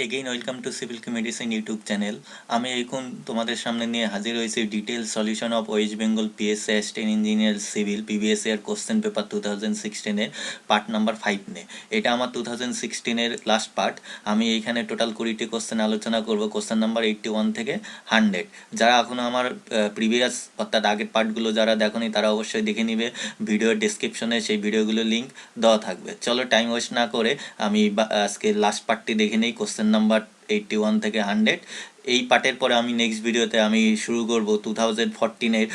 Again welcome to civil medicine YouTube channel. আমি এখন তোমাদের সামনে নিয়ে হাজির হয়েছি detail solution of West Bengal PSC assistant engineer civil previous year question paper 2016-এর পার্ট নাম্বার 5 নিয়ে। এটা আমার 2016-এর লাস্ট পার্ট। আমি এইখানে টোটাল 20টি কোশ্চেন আলোচনা করব, কোশ্চেন নাম্বার 81 থেকে 100। যারা এখনও আমার প্রিভিয়াস অর্থাৎ আগের পার্টগুলো যারা দেখোনি তারা অবশ্যই দেখে নিবে। ভিডিওর ডেসক্রিপশনে সেই ভিডিওগুলোর লিঙ্ক দেওয়া থাকবে। চলো টাইম ওয়েস্ট না করে আমি আজকে লাস্ট পার্টটি দেখে নেই, কোশ্চেন নাম্বার 81 থেকে 100। এই পার্টের পরে আমি নেক্সট ভিডিওতে আমি শুরু করব 2014-এর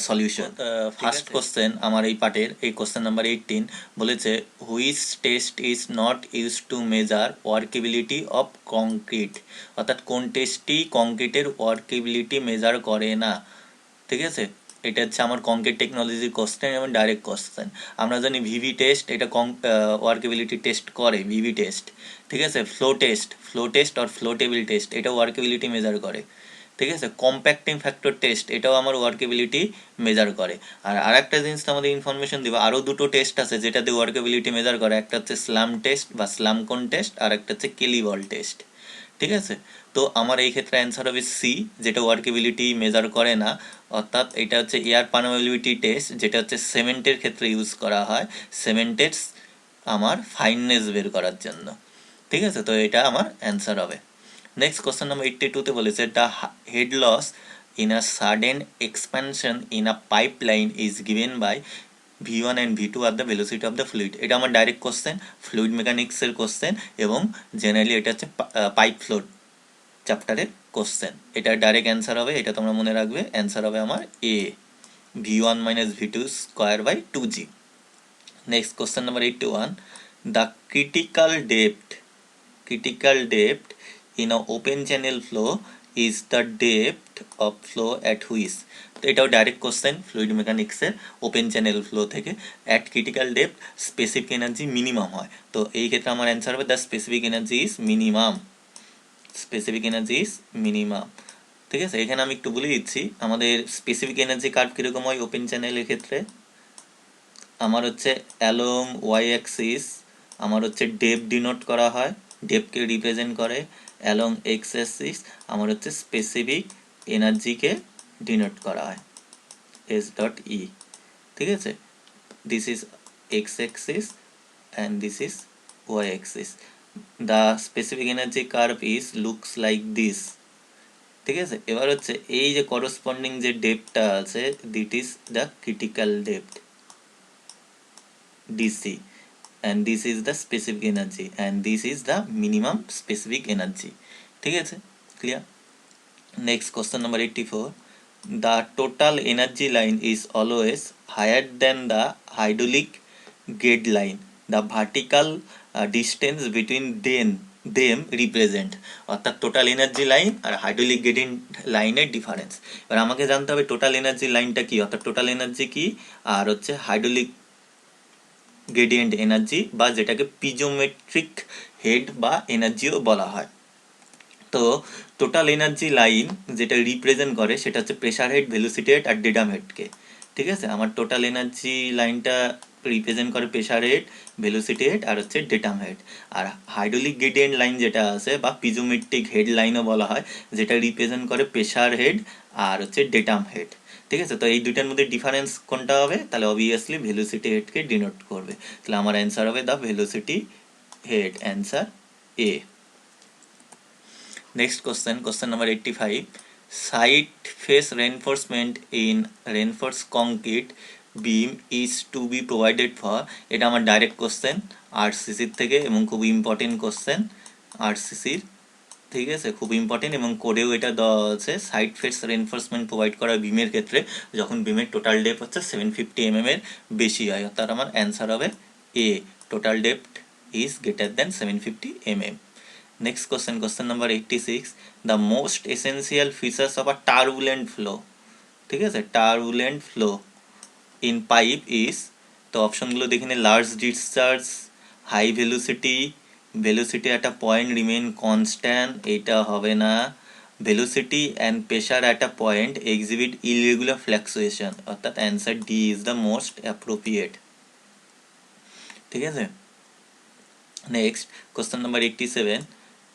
সলিউশন। ফার্স্ট কোশ্চেন আমার এই পার্টের, এই কোশ্চেন নাম্বার 18 বলেছে, which test is not use to measure workability of concrete. অর্থাৎ কোন টেস্টটি কংক্রিটের ওয়ার্কেবিলিটি মেজার করে না। ঠিক আছে, এটা হচ্ছে আমার কংক্রিট টেকনোলজির কোশ্চেন এবং ডাইরেক্ট কোশ্চেন। আমরা জানি ভিভি টেস্ট এটা ওয়ার্কেবিলিটি টেস্ট করে, ভিভি টেস্ট। ঠিক আছে, ফ্লো টেস্ট আর ফ্লোটেবিল টেস্ট এটা ওয়ার্কেবিলিটি মেজার করে। ঠিক আছে, কম্প্যাক্টিং ফ্যাক্টর টেস্ট এটাও আমার ওয়ার্কেবিলিটি মেজার করে। আর আরেকটা জিনিস আমাদের ইনফরমেশন দিব, আরও দুটো টেস্ট আছে যেটাতে ওয়ার্কেবিলিটি মেজার করে। একটা হচ্ছে স্লাম টেস্ট বা স্লাম কোন টেস্ট, আর একটা হচ্ছে কেলিবল টেস্ট। ঠিক আছে, তো আমার এই ক্ষেত্রে অ্যান্সার হবে সি, যেটা ওয়ার্কেবিলিটি মেজার করে না। অর্থাৎ এটা হচ্ছে এয়ার পারমেবিলিটি টেস্ট, যেটা হচ্ছে সিমেন্টের ক্ষেত্রে ইউজ করা হয়, সিমেন্টের আমার ফাইননেস বের করার জন্য। ঠিক আছে, তো এটা আমার অ্যান্সার হবে। নেক্সট কোশ্চেন নাম্বার 82-তে বলেছে, the head loss in a sudden expansion in a pipe line is given by V1 and V2 আর the velocity of the fluid. এটা আমার ডাইরেক্ট কোশ্চেন, ফ্লুইড মেকানিক্সের কোশ্চেন, এবং জেনারেলি এটা হচ্ছে পাইপ ফ্লো চ্যাপ্টারের কোশ্চেন। এটা ডাইরেক্ট অ্যান্সার হবে, এটা তোমরা মনে রাখবে। অ্যান্সার হবে আমার A, V1 minus V2 square by 2G। Next question number 81, the critical depth in a open channel flow is the depth of flow at which। তো এটাও ডাইরেক্ট কোশ্চেন ফ্লুইড মেকানিক্সের, ওপেন চ্যানেল ফ্লো থেকে। At critical depth specific energy minimum হয়। তো এই ক্ষেত্রে আমার answer হবে the specific energy is minimum. Specific energy is minimum. ঠিক আছে, এখানে আমি একটু বলে দিচ্ছি আমাদের স্পেসিফিক এনার্জি কার্ভ কীরকম হয় ওপেন চ্যানেলের ক্ষেত্রে। আমার হচ্ছে অ্যালং ওয়াই অ্যাক্সিস আমার হচ্ছে ডেপ ডিনোট করা হয়, ডেপকে রিপ্রেজেন্ট করে। অ্যালং এক্স অ্যাক্সিস আমার হচ্ছে স্পেসিফিক এনার্জিকে ডিনোট করা হয়, এস ডট ই। ঠিক আছে, this is x Axis and this is Y Axis. The specific energy curve is looks like this. ঠিক আছে, এবার হচ্ছে এই যে করসপন্ডিং যে ডেপটা আছে, this is the critical depth DC, and this is the specific energy and this is the minimum specific energy. ঠিক আছে, clear. Next question number 84, the total energy line is always higher than the hydraulic gauge line, the vertical distance between them represent। অর্থাৎ total energy line আর hydraulic গেডিং লাইনের difference. এবার আমাকে জানতে হবে total energy লাইনটা কি, অর্থাৎ টোটাল এনার্জি কি, আর হচ্ছে হাইড্রোলিক গ্রেডিয়েন্ট এনার্জি বা যেটাকে পিজোমেট্রিক হেড বা এনার্জিও বলা হয়। তো টোটাল এনার্জি লাইন যেটা রিপ্রেজেন্ট করে সেটা হচ্ছে প্রেশার হেড, ভেলোসিটি হেড আর ডেটাম হেডকে। ঠিক আছে, আমার টোটাল এনার্জি লাইনটা রিপ্রেজেন্ট করে প্রেশার হেড, ভেলোসিটি হেড আর হচ্ছে ডেটাম হেড। আর হাইড্রোলিক গ্রেডিয়েন্ট লাইন যেটা আছে বা পিজোমেট্রিক হেড লাইনও বলা হয়, যেটা রিপ্রেজেন্ট করে প্রেশার হেড আর হচ্ছে ডেটাম হেড। ঠিক আছে, তো এই দুইটার মধ্যে ডিফারেন্স কোনটা হবে, তাহলে অবভিয়াসলি ভেলোসিটি হেডকে ডিনোট করবে। তাহলে আমার অ্যান্সার হবে the velocity head, answer A. Next question, question number 85, side face reinforcement in reinforce concrete beam is to be provided for. এটা আমার ডাইরেক্ট কোশ্চেন আরসিসির থেকে এবং খুব ইম্পর্টেন্ট কোশ্চেন আরসিসির। ঠিক আছে, খুব ইম্পর্টেন্ট এবং কোডেও এটা দেওয়া আছে। সাইড ফেস রেনফোর্সমেন্ট প্রোভাইড করা বিমের ক্ষেত্রে যখন বিমের টোটাল ডেপ হচ্ছে 750 mm এর বেশি হয়। অর্থাৎ আমার অ্যান্সার হবে A, total depth is greater than 750 mm। Next question, question number 86, the most essential features of a turbulent flow. ঠিক আছে, turbulent flow in pipe is, তো অপশনগুলো দেখে নিন, large discharge, high velocity, velocity at a point remain constant, এটা হবে না, velocity and pressure at a point exhibit irregular fluctuation, অর্থাৎ answer D is the most appropriate. ঠিক আছে, next question number 87,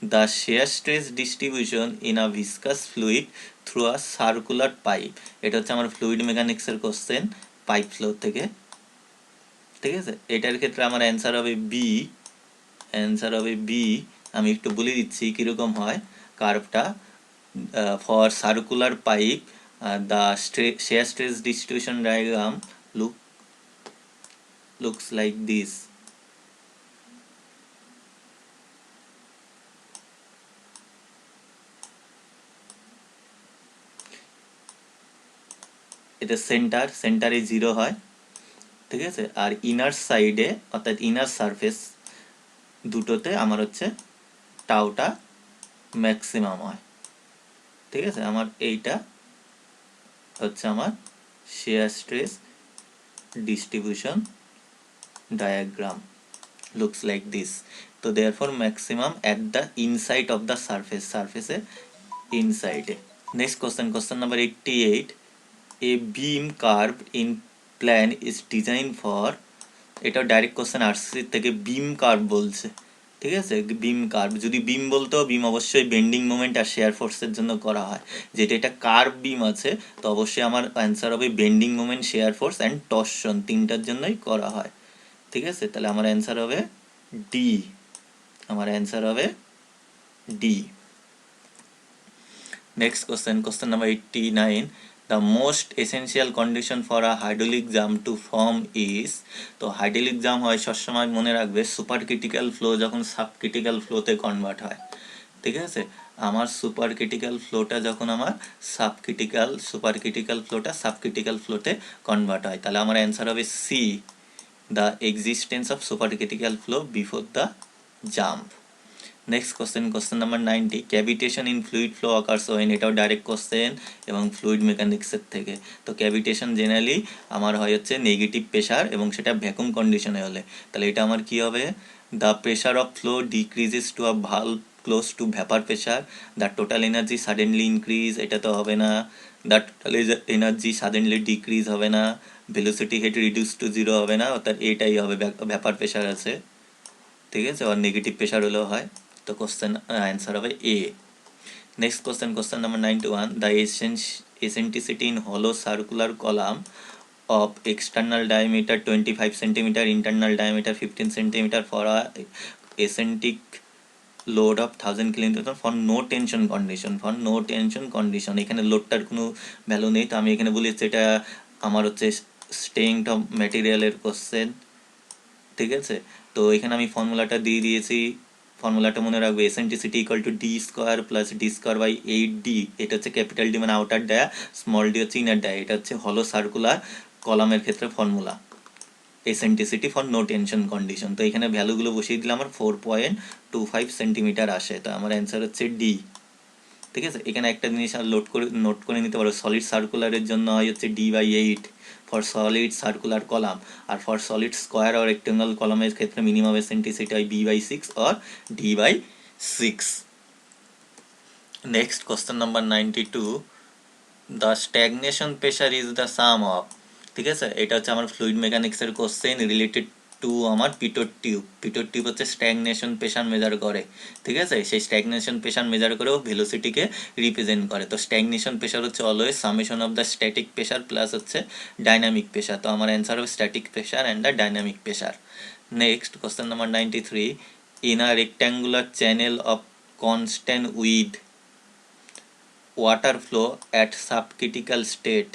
the shear stress distribution in a viscous fluid through a circular pipe, এটা হচ্ছে আমার fluid মেকানিক্সের question, pipe flow থেকে। ঠিক আছে, এটার ক্ষেত্রে আমার অ্যান্সার হবে বি, অ্যান্সার হবে বি। আমি একটু বলে দিচ্ছি কীরকম হয় কার্ভটা। For circular pipe the shear stress distribution diagram looks like this. এটা সেন্টারে 0 হয়, ঠিক আছে, আর ইনার সাইডে অর্থাৎ ইনার সারফেস দুটোতে আমার হচ্ছে টাউটা ম্যাক্সিমাম হয়। ঠিক আছে, আমার এইটা হচ্ছে আমার shear stress distribution diagram looks like this. তো therefore maximum at the inside of the surface, সারফেসে ইনসাইডে। Next question number 88, a beam curve in plan is design for, এটা ডাইরেক্ট কোশ্চেন আরসিসি থেকে, বিম কার্ভ বলছে। ঠিক আছে, বিম curve, যদি বিম বলতো বিম অবশ্যই বেন্ডিং মোমেন্ট আর শেয়ার ফোর্সের জন্য করা হয়, যেটা এটা কার্ভ বিম আছে তো অবশ্যই আমার অ্যান্সার হবে bending moment, share force and torsion, তিনটার জন্যই করা হয়। ঠিক আছে, তাহলে আমার অ্যান্সার হবে ডি, আমার অ্যান্সার হবে D. Next question number 89, the most essential condition for a hydraulic jam to form is, তো হাইড্রোলিক জাম হয় সবসময় মনে রাখবে সুপার ক্রিটিক্যাল ফ্লো যখন সাব ক্রিটিক্যাল ফ্লোতে কনভার্ট হয়। ঠিক আছে, আমার সুপার ক্রিটিক্যাল ফ্লোটা যখন আমার সুপার ক্রিটিক্যাল ফ্লোটা সাব ক্রিটিক্যাল ফ্লোতে কনভার্ট হয়, তাহলে আমার অ্যান্সার হবে C, the existence of super critical flow before the jump. Next question number 90, cavitation in fluid flow occurs when, এটাও ডাইরেক্ট কোশ্চেন এবং ফ্লুইড মেকানিক্সের থেকে। তো ক্যাভিটেশন জেনারেলি আমার হয় হচ্ছে নেগেটিভ প্রেশার এবং সেটা ভ্যাকুম কন্ডিশনে হলে, তাহলে এটা আমার কি হবে, the pressure of flow decreases to a valve close two vapour pressure, the total energy suddenly increase, এটা তো হবে না, the total energy suddenly decrease হবে না, ভেলোসিটি হেড রিডিউস টু 0 হবে না, অর্থাৎ এটাই হবে, ভ্যাপার প্রেশার আছে। ঠিক আছে, আর নেগেটিভ প্রেশার হলেও হয়, তো কোশ্চেন অ্যান্সার হবে A. Next question number 91, the eccentricity in hollow circular column of external diameter 25 cm, internal diameter 15 cm for a eccentric load of 1000 kN for no tension condition, for no tension condition, এখানে লোডটার কোনো value নেই, তো আমি এখানে বলি এটা আমার হচ্ছে স্ট্রেংথ অফ ম্যাটেরিয়ালের কোশ্চেন। ঠিক আছে, তো এখানে আমি ফর্মুলাটা দিয়ে দিয়েছি, ফর্মুলাটা মনে রাখবে, eccentricity equal to D square plus D square by 8D, এটা হচ্ছে ক্যাপিটাল ডি মানে আউটার ডায়া, স্মল ডি হচ্ছে ইনার ডায়া, এটা হচ্ছে হলো সার্কুলার কলামের ক্ষেত্রে ফর্মুলা, eccentricity for no tension condition. তো এখানে ভ্যালুগুলো বসিয়ে দিলে আমার 4.25 সেন্টিমিটার আসে, তো আমার অ্যান্সার হচ্ছে ডি। ঠিক আছে, এখানে একটা জিনিস আর নোট করে নিতে পারো, সলিড সার্কুলারের জন্য হয় হচ্ছে D/8 for solid circular column, আর ফর সলিড স্কোয়ার আর রেক্টেঙ্গল কলামের ক্ষেত্রে মিনিমাম এসেন্ট্রিসিটি হয় B/6 or D/6। Next question number 92, the stagnation pressure is the sum of, ঠিক আছে, এটা হচ্ছে আমার ফ্লুইড মেকানিক্সের কোশ্চেন রিলেটেড টু আমার পিটোর টিউব হচ্ছে স্ট্যাগনেশন প্রেশার মেজার করে। ঠিক আছে, সেই স্ট্যাগনেশন প্রেশার মেজার করেও ভেলোসিটিকে রিপ্রেজেন্ট করে। তো স্ট্যাগনেশন প্রেশার হচ্ছে always summation of the static pressure plus হচ্ছে ডাইনামিক প্রেশার, তো আমার অ্যান্সার হবে static pressure and the dynamic pressure. Next question number 93, in a rectangular channel of constant with water flow at subcritical state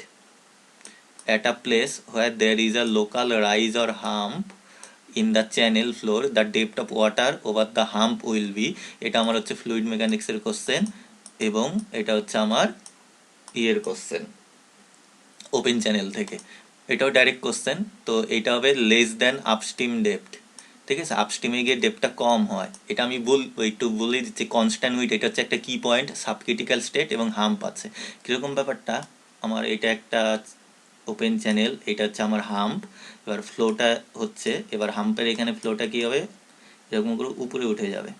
at a place where there is a local rise or hump in the channel floor, the depth of water over the hump will be, এটা আমার হচ্ছে fluid মেকানিক্সের question এবং এটা হচ্ছে আমার ইয়ের question open channel থেকে, এটাও ডাইরেক্ট কোশ্চেন। তো এটা হবে লেস দ্যান আপস্ট্রিম ডেপথ। ঠিক আছে, আপস্ট্রিমে গিয়ে ডেপটা কম হয়, এটা আমি একটু বলে দিচ্ছি। কনস্ট্যান্ট উইথ এটা হচ্ছে একটা কি পয়েন্ট, সাবক্রিটিক্যাল স্টেট এবং হাম্প আছে। কীরকম ব্যাপারটা, আমার এটা একটা ওপেন চ্যানেল, এটা হচ্ছে আমার হাম্প। এবার ফ্লোটা হচ্ছে, এবার হাম্পের এখানে ফ্লোটা কী হবে, এরকম করে উপরে উঠে যাবে,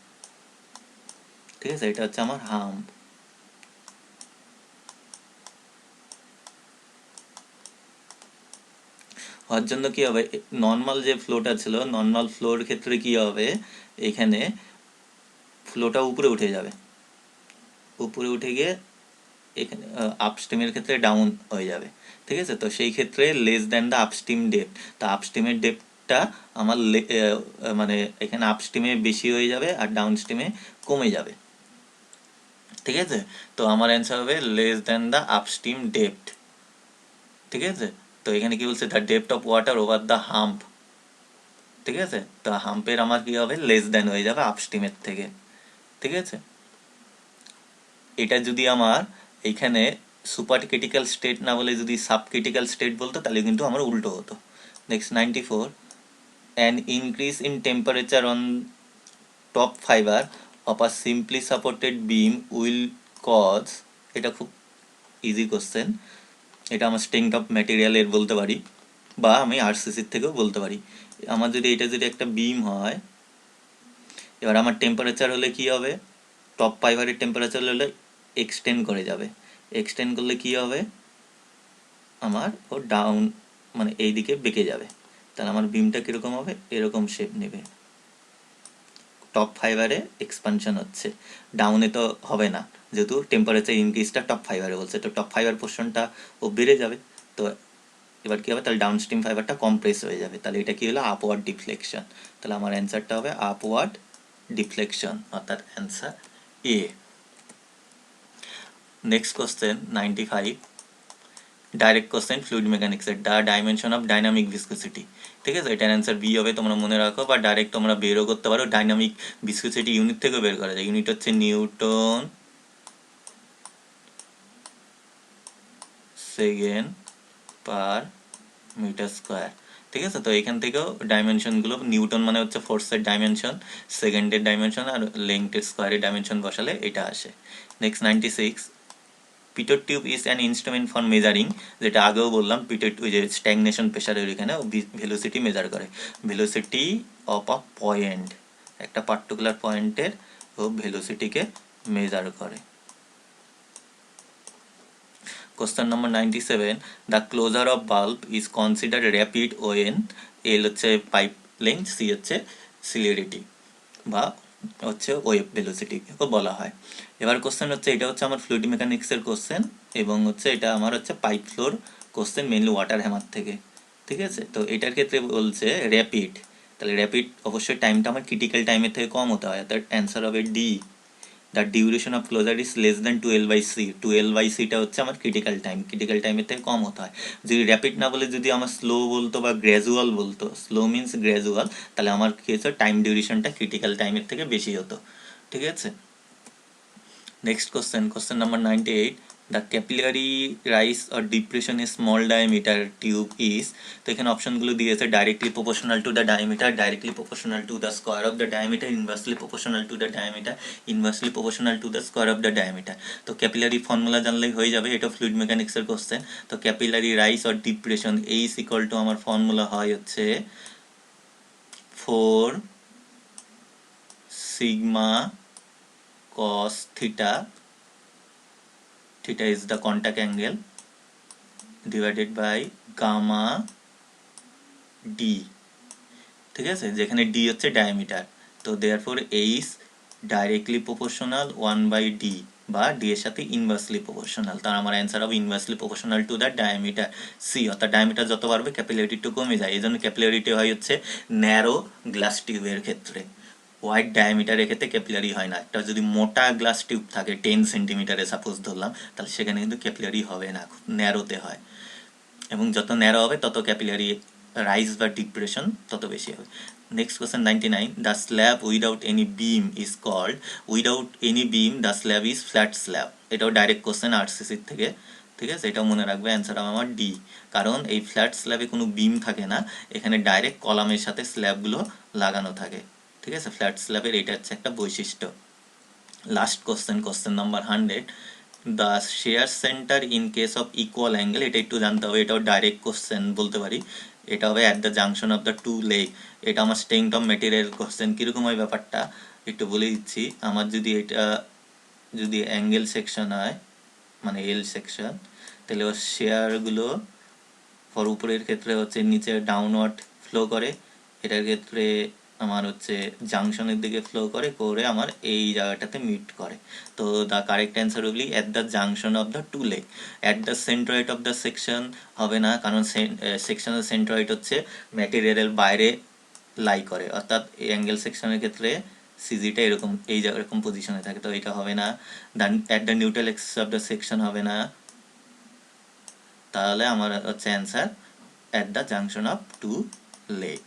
ঠিক আছে? এটা হচ্ছে আমার হাম্প। হওয়ার জন্য কী হবে, নর্মাল যে ফ্লোটা ছিল, নর্মাল ফ্লোর ক্ষেত্রে কী হবে, এখানে ফ্লোটা উপরে উঠে যাবে, উপরে উঠে গিয়ে এখানে আপস্ট্রিমের ক্ষেত্রে ডাউন হয়ে যাবে, ঠিক আছে? তো সেই ক্ষেত্রে less than the upstream depth, তো আপস্ট্রিমের ডেপথটা আমার মানে এখানে আপস্ট্রিমে বেশি হয়ে যাবে আর ডাউন স্ট্রিমে কমে যাবে, ঠিক আছে? তো আমার অ্যান্সার হবে less than the upstream depth, ঠিক আছে? তো এখানে কি বলছে, the depth of water over the hump, ঠিক আছে? তো হাম্পের আমার কি হবে, লেস দ্যান হয়ে যাবে আপস্ট্রিমের থেকে, ঠিক আছে? এটা যদি আমার এইখানে সুপার ক্রিটিক্যাল স্টেট না বলে যদি সাব ক্রিটিক্যাল স্টেট বলতো, তাহলে কিন্তু আমার উল্টো হতো। Next 94, an increase in temperature on top fibre of a simply supported beam will cause, এটা খুব ইজি কোশ্চেন, এটা আমার স্ট্রেংথ অফ ম্যাটেরিয়ালের বলতে পারি, বা আমি আরসিসির থেকেও বলতে পারি। আমার যদি এটা যদি একটা বিম হয়, এবার আমার টেম্পারেচার হলে কি হবে, টপ ফাইবারের টেম্পারেচার হলে এক্সটেন্ড করে যাবে, এক্সটেন্ড করলে কি হবে, আমার ও ডাউন মানে এই দিকে বেঁকে যাবে, তাহলে আমার বিমটা কীরকম হবে, এরকম শেপ নেবে। টপ ফাইবারে এক্সপানশন হচ্ছে, ডাউনে তো হবে না, যেহেতু টেম্পারেচার ইনক্রিজটা টপ ফাইবারে বলছে, তো টপ ফাইবার পোর্শনটা ও বেড়ে যাবে, তো এবার কী হবে, তাহলে ডাউন স্ট্রিম ফাইবারটা কমপ্রেস হয়ে যাবে, তাহলে এটা কি হলো, আপওয়ার্ড ডিফ্লেকশন, তাহলে আমার অ্যান্সারটা হবে আপওয়ার্ড ডিফ্লেকশন, অর্থাৎ answer A. Next question 95, direct question fluid মেকানিক্সের, the dimension of dynamic viscosity, ঠিক আছে? এটার অ্যান্সার বি হবে, তোমরা মনে রাখো, বা ডাইরেক্ট তোমরা বেরও করতে পারো, ডাইনামিক ভিসকোসিটি ইউনিট থেকেও বের করা যায়, ইউনিট হচ্ছে newton second per metre square, ঠিক আছে? তো এখান থেকেও ডাইমেনশনগুলো, নিউটন মানে হচ্ছে ফোর্সের ডাইমেনশন, সেকেন্ডের ডাইমেনশন আর লেংথের স্কোয়ারের ডাইমেনশন বসালে এটা আসে। Next 96, pitot tube is an instrument for measuring, যেটা আগেও বললাম, পিটট ওই যে স্ট্যাগনেশন প্রেশারের এখানে ভেলোসিটি মেজার করে, ভেলোসিটি অফ আ পয়েন্ট, একটা পার্টিকুলার পয়েন্টের ও ভেলোসিটিকে মেজার করে। Question number 97, the closure of বাল্ব is consider rapid when L হচ্ছে পাইপ লেন্থ, সি হচ্ছে সিলিয়ারিটি বা হচ্ছে ওয়েভ ভেলোসিটিকে বলা হয়। এবার কোশ্চেন হচ্ছে, এটা হচ্ছে আমার ফ্লুইড মেকানিক্সের কোশ্চেন, এবং হচ্ছে এটা আমার হচ্ছে pipe floor question, mainly water hammer থেকে, ঠিক আছে? তো এটার ক্ষেত্রে বলছে র্যাপিড, তাহলে র্যাপিড অবশ্যই টাইমটা আমার ক্রিটিক্যাল টাইমের থেকে কম হতে হয়, তার অ্যান্সার হবে D, the duration of closure is less than 12/c, 12/cটা হচ্ছে আমার ক্রিটিক্যাল টাইম, ক্রিটিক্যাল টাইমের থেকে কম হতে হয়। যদি র্যাপিড না বলে যদি আমার স্লো বলতো বা গ্র্যাজুয়াল বলতো, স্লো মিনস গ্র্যাজুয়াল, তাহলে আমার কি হচ্ছে, টাইম ডিউরেশনটা ক্রিটিক্যাল টাইমের থেকে বেশি হতো, ঠিক আছে? Next question, question number 98, the capillary rice or depression a small diameter tube is, তো এখানে অপশনগুলো দিয়েছে, directly proportional to the diameter, directly proportional to the square of the diameter, inversely proportional to the diameter, inversely proportional to the square of the diameter. তো capillary formula জানলেই হয়ে যাবে, এটা fluid মেকানিক্সের কোশ্চেন। তো capillary rice or depression H equal to, আমার formula হয় হচ্ছে 4 sigma cos theta, theta is the contact angle, divided by gamma d, ঠিক আছে? যেখানে d হচ্ছে ডায়ামিটার, তো therefore h directly proportional 1/d, বা d এর সাথে ইনভার্সলি প্রপোর্শনাল, তার আমার অ্যান্সার হবে inversely proportional to the diameter C, অর্থাৎ ডায়ামিটার যত বাড়বে ক্যাপিলারিটি একটু কমে যায়, এই জন্য ক্যাপিলারিটি হয় হচ্ছে ন্যারো গ্লাস টিউবের ক্ষেত্রে, ওয়াইড ডায়ামিটারের ক্ষেত্রে ক্যাপিলারি হয় না। একটা যদি মোটা গ্লাস টিউব থাকে 10 সেন্টিমিটারে সাপোজ ধরলাম, তাহলে সেখানে কিন্তু ক্যাপিলারি হবে না, খুব ন্যারোতে হয়, এবং যত ন্যারো হবে তত ক্যাপিলারি রাইজ বা ডিপ্রেশন তত বেশি হবে। Next question 99, the slab without any beam is called, without any beam the slab is flat slab, এটাও ডাইরেক্ট কোয়েশ্চেন আরসিসির থেকে, ঠিক আছে? এটাও মনে রাখবে, অ্যান্সার আমার ডি, কারণ এই ফ্ল্যাট স্ল্যাবে কোনো বিম থাকে না, এখানে ডাইরেক্ট কলামের সাথে স্ল্যাবগুলো লাগানো থাকে, ঠিক আছে? ফ্ল্যাট স্ল্যাবের এটা হচ্ছে একটা বৈশিষ্ট্য। Last question, question number 100, the share centre in case of equal angle, এটা একটু জানতে হবে, এটাও ডাইরেক্ট কোশ্চেন বলতে পারি। এটা হবে at the junction of the two leg. এটা আমার স্ট্রেংথ অফ মেটেরিয়াল কোশ্চেন। কীরকম হয় ব্যাপারটা একটু বলে দিচ্ছি। আমার যদি অ্যাঙ্গেল সেকশন হয়, মানে এল সেকশন, তাহলে ওর শেয়ারগুলো ফর উপরের ক্ষেত্রে হচ্ছে নিচে ডাউনওয়ার্ড ফ্লো করে, এটার ক্ষেত্রে আমার হচ্ছে জাংশনের দিকে ফ্লো করে আমার এই জায়গাটাতে মিট করে। তো the correct answer will be at the junction of the two leg. At the centroid of the section হবে না, কারণ সেকশনের সেন্ট্রয়েড হচ্ছে ম্যাটেরিয়ালের বাইরে লাই করে, অর্থাৎ এই অ্যাঙ্গেল সেকশনের ক্ষেত্রে সিজিটা এরকম এরকম পজিশনে থাকে, তো এটা হবে না। At the neutral axis of the section হবে না। তাহলে আমার হচ্ছে answer at the junction of two leg.